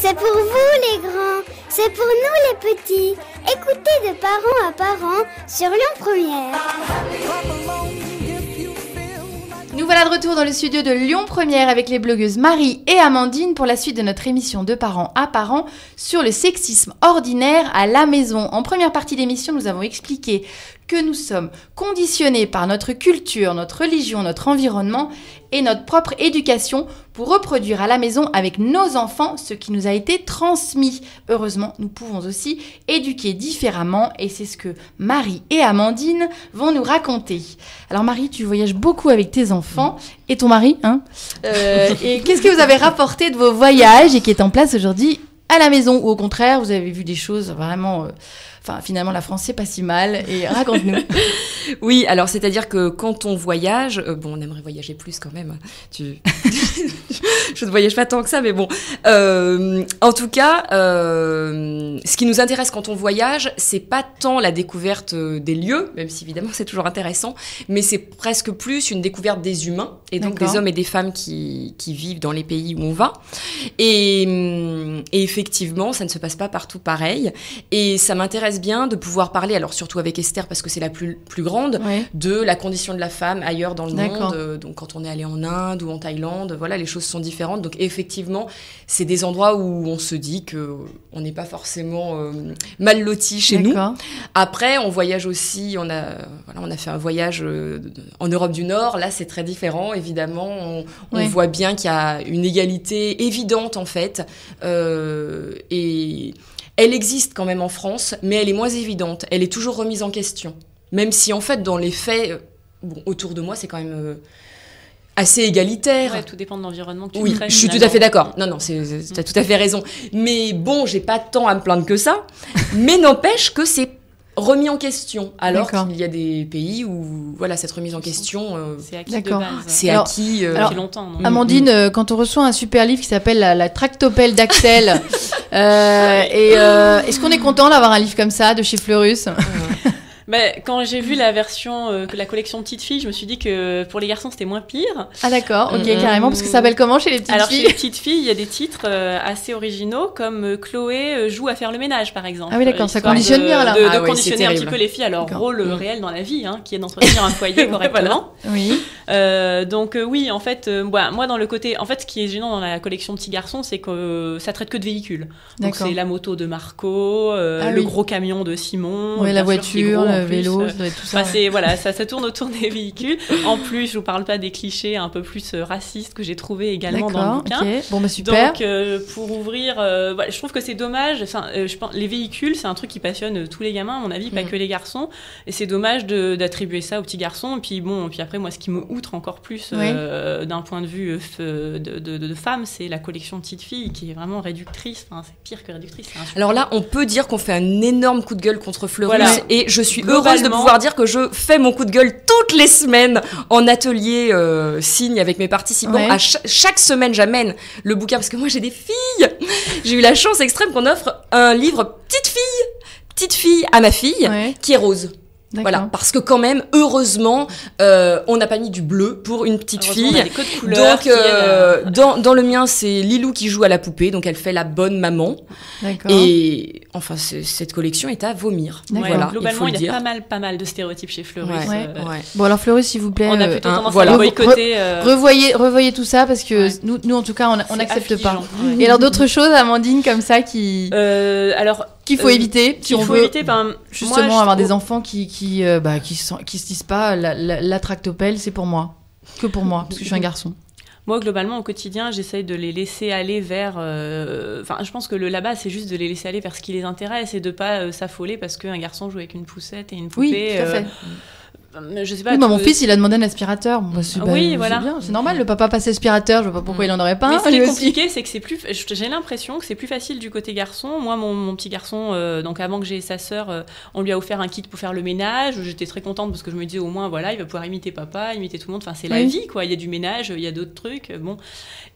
C'est pour vous les grands, c'est pour nous les petits. Écoutez de parents à parents sur Lyon Première. Nous voilà de retour dans le studio de Lyon Première avec les blogueuses Marie et Amandine pour la suite de notre émission de parents à parents sur le sexisme ordinaire à la maison. En première partie d'émission, nous avons expliqué que nous sommes conditionnés par notre culture, notre religion, notre environnement et notre propre éducation pour reproduire à la maison avec nos enfants ce qui nous a été transmis. Heureusement, nous pouvons aussi éduquer différemment et c'est ce que Marie et Amandine vont nous raconter. Alors Marie, tu voyages beaucoup avec tes enfants et ton mari, hein et qu'est-ce que vous avez rapporté de vos voyages et qui est en place aujourd'hui à la maison ou au contraire, vous avez vu des choses vraiment... Enfin, finalement, la France, c'est pas si mal. Et raconte-nous. Oui, alors, c'est-à-dire que quand on voyage... on aimerait voyager plus quand même. Je ne voyage pas tant que ça, mais bon. En tout cas, ce qui nous intéresse quand on voyage, c'est pas tant la découverte des lieux, même si évidemment, c'est toujours intéressant, mais c'est presque plus une découverte des humains, et donc des hommes et des femmes qui vivent dans les pays où on va. Et effectivement, ça ne se passe pas partout pareil. Et ça m'intéresse bien de pouvoir parler, alors surtout avec Esther parce que c'est la plus grande, de la condition de la femme ailleurs dans le monde. Donc quand on est allé en Inde ou en Thaïlande, voilà, les choses sont différentes. Donc effectivement, c'est des endroits où on se dit que on n'est pas forcément mal loti chez nous. Après, on voyage aussi, on a fait un voyage en Europe du Nord. Là, c'est très différent. Évidemment, on voit bien qu'il y a une égalité évidente en fait, et elle existe quand même en France, mais elle est moins évidente. Elle est toujours remise en question. Même si, en fait, dans les faits, autour de moi, c'est quand même assez égalitaire. Ouais, tout dépend de l'environnement que tu Oui, crées. je suis tout à fait d'accord. Non, t'as tout à fait raison. Mais bon, j'ai pas tant à me plaindre que ça. Mais n'empêche que c'est remis en question, alors qu'il y a des pays où voilà, cette remise en question c'est acquis de base. C'est acquis depuis longtemps. Non Amandine, quand on reçoit un super livre qui s'appelle la tractopelle d'Axel, est-ce qu'on est content d'avoir un livre comme ça de chez Fleurus? Quand j'ai vu la version, la collection Petites Filles, je me suis dit que pour les garçons c'était moins pire. Ah d'accord, ok, carrément, parce que ça s'appelle comment chez les petites filles? Alors chez les petites filles, il y a des titres assez originaux comme Chloé joue à faire le ménage par exemple. Ah oui d'accord, ça conditionne bien là. De conditionner un petit peu les filles à leur rôle réel dans la vie, qui est d'entretenir un foyer correctement. Oui. Donc oui, en fait, moi dans le côté, en fait ce qui est gênant dans la collection Petits Garçons, c'est que ça traite que de véhicules. Donc c'est la moto de Marco, le gros camion de Simon, la voiture. Vélo, tout ça. Ça tourne autour des véhicules. En plus, je vous parle pas des clichés un peu plus racistes que j'ai trouvé également dans le bouquin. Okay. Bon, super. Donc, pour ouvrir, je trouve que c'est dommage. Enfin, je pense, les véhicules, c'est un truc qui passionne tous les gamins, à mon avis, pas que les garçons. Et c'est dommage d'attribuer ça aux petits garçons. Et puis après, moi, ce qui me outre encore plus d'un point de vue de femme, c'est la collection Petites Filles qui est vraiment réductrice. Enfin, c'est pire que réductrice. Alors là, on peut dire qu'on fait un énorme coup de gueule contre Fleurus, et je suis heureuse de pouvoir dire que je fais mon coup de gueule toutes les semaines en atelier signe avec mes participants. À chaque semaine, j'amène le bouquin parce que moi j'ai des filles. J'ai eu la chance extrême qu'on offre un livre petite fille à ma fille qui est rose. Voilà, parce que quand même, heureusement, on n'a pas mis du bleu pour une petite fille. On a des codes couleurs. Donc, dans le mien, c'est Lilou qui joue à la poupée, donc elle fait la bonne maman. D'accord. Et enfin, cette collection est à vomir. Voilà, globalement, il y a pas mal de stéréotypes chez Fleurus. Bon, alors Fleurus, s'il vous plaît, on a plutôt tendance à boycotter. Revoyez tout ça parce que nous, en tout cas, on n'accepte pas. Et alors d'autres choses, Amandine, comme ça, qu'il faut éviter si on veut justement avoir des enfants qui se disent pas la tractopelle c'est pour moi, que pour moi parce que je suis un garçon. Moi, globalement, au quotidien, j'essaye de les laisser aller vers... je pense que là-bas, c'est juste de les laisser aller vers ce qui les intéresse et de pas s'affoler parce qu'un garçon joue avec une poussette et une poupée. Oui, tout à fait. Je sais pas. Mon fils, il a demandé un aspirateur. Oui, voilà. C'est bien, c'est normal. Le papa passe aspirateur. Je vois pas pourquoi il en aurait pas. Mais ce qui est compliqué, c'est que c'est plus. J'ai l'impression que c'est plus facile du côté garçon. Moi, mon petit garçon, donc avant que j'ai sa sœur, on lui a offert un kit pour faire le ménage. J'étais très contente parce que je me disais au moins, voilà, il va pouvoir imiter papa, imiter tout le monde. Enfin, c'est la vie, quoi. Il y a du ménage, il y a d'autres trucs. Bon.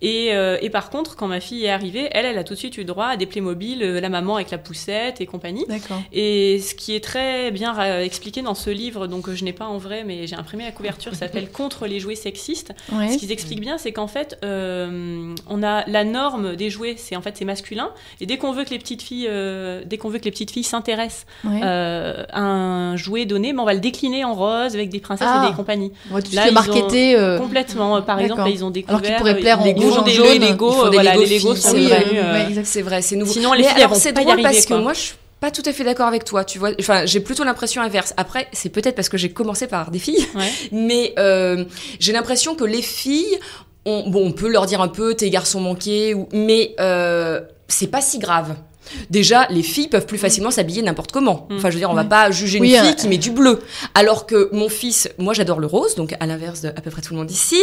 Et par contre, quand ma fille est arrivée, elle a tout de suite eu droit à des Playmobil, la maman avec la poussette et compagnie. D'accord. Et ce qui est très bien expliqué dans ce livre, donc je n'ai pas en vrai, mais j'ai imprimé la couverture, ça s'appelle Contre les jouets sexistes. Ouais. Ce qu'ils expliquent bien, c'est qu'en fait, on a la norme des jouets, c'est masculin, et dès qu'on veut que les petites filles s'intéressent à un jouet donné, on va le décliner en rose avec des princesses et des compagnies. On va tout de suite le marketer. Complètement. Par exemple, là, ils ont découvert. Alors qu'ils pourraient plaire en les rouge, en Lego, jaune. les Lego sont devenus. C'est vrai, c'est nouveau. Sinon, les filles, elles vont c'est pas y drôle arriver, parce que quoi. moi, je suis pas tout à fait d'accord avec toi, tu vois. Enfin, j'ai plutôt l'impression inverse. Après, c'est peut-être parce que j'ai commencé par des filles, mais j'ai l'impression que les filles, on peut leur dire un peu tes garçons manqués, mais c'est pas si grave. Déjà, les filles peuvent plus facilement s'habiller n'importe comment. Enfin, je veux dire, on va pas juger une fille qui met du bleu. Alors que mon fils, moi j'adore le rose, donc à l'inverse de à peu près tout le monde ici.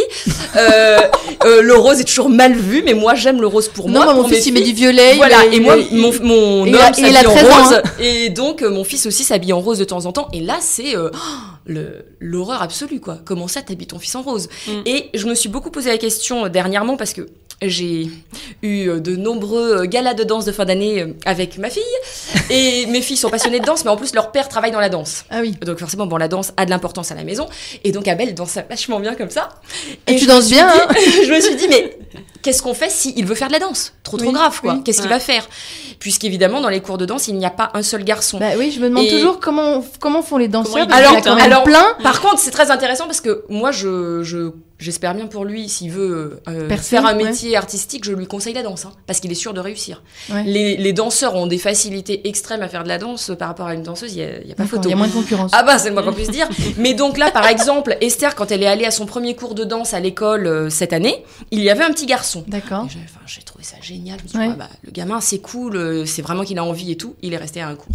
Le rose est toujours mal vu, mais moi j'aime le rose pour moi. Non, mon fils il met du violet. Voilà, et moi mon homme s'habille en 13 rose. ans, hein. Et donc mon fils aussi s'habille en rose de temps en temps. Et là, c'est l'horreur absolue, quoi. Comment ça, t'habilles ton fils en rose? Et je me suis beaucoup posé la question dernièrement parce que j'ai eu de nombreux galas de danse de fin d'année avec ma fille. Et mes filles sont passionnées de danse, mais en plus, leur père travaille dans la danse. Ah oui. Donc forcément, la danse a de l'importance à la maison. Et donc, Abel danse vachement bien comme ça. Et tu danses bien, hein. Je me suis dit, mais qu'est-ce qu'on fait s'il veut faire de la danse? Trop grave, quoi. Qu'est-ce qu'il va faire? Puisqu'évidemment, dans les cours de danse, il n'y a pas un seul garçon. Bah oui, je me demande toujours comment font les danseurs. Alors, plein. Par contre, c'est très intéressant parce que moi, j'espère bien pour lui, s'il veut faire un métier artistique, je lui conseille la danse, hein, parce qu'il est sûr de réussir. Ouais. Les danseurs ont des facilités extrêmes à faire de la danse par rapport à une danseuse, il n'y a pas photo. Il y a moins de concurrence. Ah bah, c'est le moins qu'on puisse dire. Mais donc là, par exemple, Esther, quand elle est allée à son premier cours de danse à l'école cette année, il y avait un petit garçon. D'accord. J'ai trouvé ça génial. Je me suis dit, le gamin, c'est cool, c'est vraiment qu'il a envie et tout. Il est resté à un cours.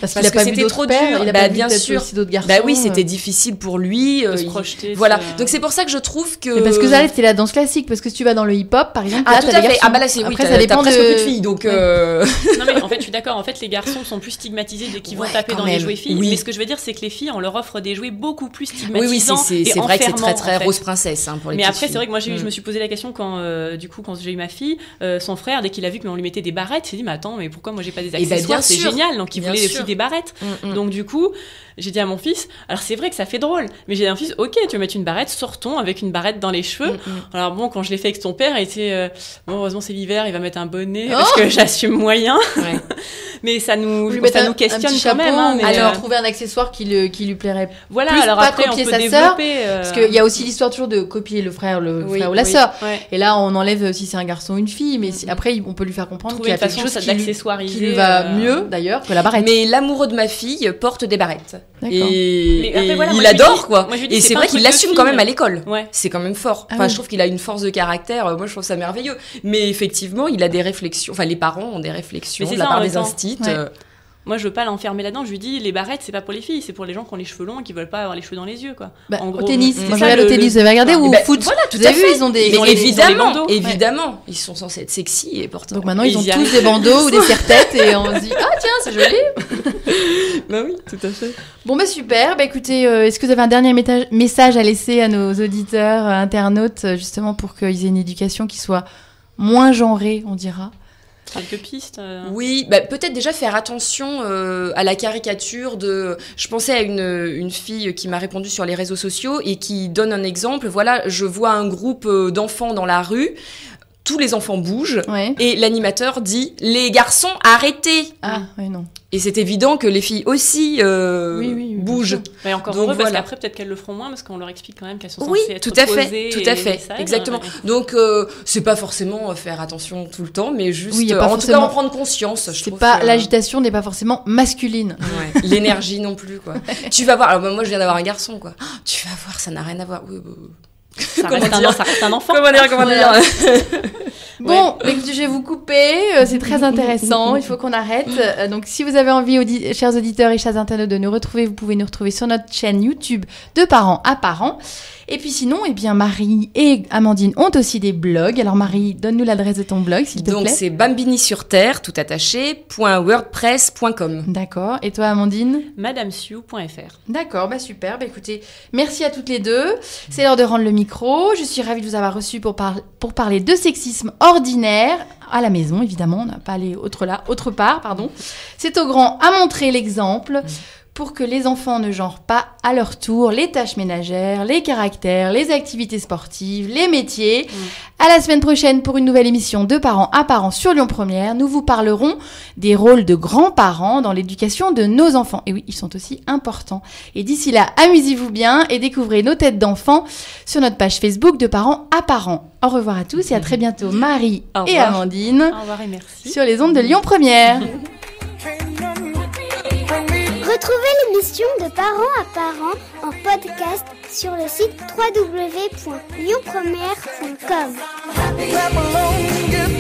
Parce qu'il a pas vu d'autres pères, il a pas vu bien sûr aussi d'autres garçons. Bah oui, c'était difficile pour lui de se projeter. Voilà. Donc c'est pour ça que je trouve que. Mais parce que ça, c'était la danse classique. Parce que si tu vas dans le hip-hop, par exemple, là, t'as des garçons. Ah bah là, c'est après, ça dépend presque plus de filles, donc. Non mais en fait, je suis d'accord. En fait, les garçons sont plus stigmatisés dès qu'ils vont taper dans les jouets filles. Mais ce que je veux dire, c'est que les filles, on leur offre des jouets beaucoup plus stigmatisants. Oui, c'est vrai que c'est très très rose princesse pour les. Mais après, c'est vrai que moi, je me suis posé la question quand j'ai eu ma fille, son frère, dès qu'il a vu qu'on lui mettait des barrettes, il s'est dit mais attends, mais pourquoi moi j'ai pas des accessoires? C'est génial. Donc il voulait aussi des barrettes. Donc du coup, j'ai dit à mon fils, alors c'est vrai que ça fait drôle, mais j'ai dit à mon fils, ok, tu veux mettre une barrette, sortons avec une barrette dans les cheveux. Alors bon, quand je l'ai fait avec ton père, il était, bon, heureusement c'est l'hiver, il va mettre un bonnet, parce que j'assume moyen. Ouais. Mais ça nous questionne quand même. Hein, mais alors, trouver un accessoire qui lui plairait. Voilà, plus, alors pas après, copier on peut sa développer. Parce qu'il y a aussi l'histoire toujours de copier le frère ou la sœur. Ouais. Et là, on enlève si c'est un garçon ou une fille, mais après, on peut lui faire comprendre qu'il y a quelque chose qui lui va mieux, d'ailleurs, que la barrette. Mais l'amoureux de ma fille porte des barrettes. Et après, il adore, quoi. Et c'est vrai qu'il l'assume quand même à l'école. C'est quand même fort. Enfin, je trouve qu'il a une force de caractère. Moi, je trouve ça merveilleux. Mais effectivement, il a des réflexions. Enfin, les parents ont des réflexions de la part des instits. Moi, je veux pas l'enfermer là-dedans. Je lui dis, les barrettes, c'est pas pour les filles, c'est pour les gens qui ont les cheveux longs et qui veulent pas avoir les cheveux dans les yeux, quoi. En gros, au tennis. Moi, je regarde au tennis. Vous avez regardé ou au foot? Voilà, tout à fait. Ils ont des. Évidemment, ils sont censés être sexy et porter. Donc maintenant, ils ont tous des bandeaux ou des serre-têtes et on se dit, ah tiens, c'est joli. Bah oui, tout à fait. Bon, bah super. Bah écoutez, est-ce que vous avez un dernier message à laisser à nos auditeurs, internautes, justement pour qu'ils aient une éducation qui soit moins genrée, on dira? Quelques pistes. Oui, bah, peut-être déjà faire attention à la caricature de. Je pensais à une fille qui m'a répondu sur les réseaux sociaux et qui donne un exemple. Voilà, je vois un groupe d'enfants dans la rue. Tous les enfants bougent et l'animateur dit « Les garçons, arrêtez !» Ah, oui, non. Et c'est évident que les filles aussi bougent. Mais encore heureux, parce qu'après, peut-être qu'elles le feront moins, parce qu'on leur explique quand même qu'elles sont censées être posées. Tout à fait, exactement. Donc, c'est pas forcément faire attention tout le temps, mais juste, en tout cas, en prendre conscience. L'agitation n'est pas forcément masculine. Ouais. L'énergie non plus, quoi. Tu vas voir, alors moi, je viens d'avoir un garçon, quoi. Oh, tu vas voir, ça n'a rien à voir. Ça reste un enfant. Comment dire Bon, écoutez, je vais vous couper, c'est très intéressant, il faut qu'on arrête. Donc si vous avez envie, chers auditeurs et chers internautes, de nous retrouver, vous pouvez nous retrouver sur notre chaîne YouTube de Parents à Parents. Et puis sinon, eh bien, Marie et Amandine ont aussi des blogs. Alors Marie, donne-nous l'adresse de ton blog, s'il te plaît. Donc c'est bambini-sur-terre, tout attaché, .wordpress.com. D'accord. Et toi, Amandine? madamesiou.fr. D'accord, bah super. Bah écoutez, merci à toutes les deux. C'est l'heure de rendre le micro. Je suis ravie de vous avoir reçu pour parler de sexisme ordinaire à la maison, évidemment. On n'a pas allé autre part, pardon. C'est au grand à montrer l'exemple. pour que les enfants ne genrent pas à leur tour les tâches ménagères, les caractères, les activités sportives, les métiers. À la semaine prochaine pour une nouvelle émission de Parents à Parents sur Lyon Première. Nous vous parlerons des rôles de grands-parents dans l'éducation de nos enfants. Et oui, ils sont aussi importants. Et d'ici là, amusez-vous bien et découvrez nos têtes d'enfants sur notre page Facebook de Parents à Parents. Au revoir à tous et à très bientôt Marie et Amandine. Au revoir et merci. Sur les ondes de Lyon Première. Retrouvez l'émission de Parents à Parents en podcast sur le site www.lyonpremière.com.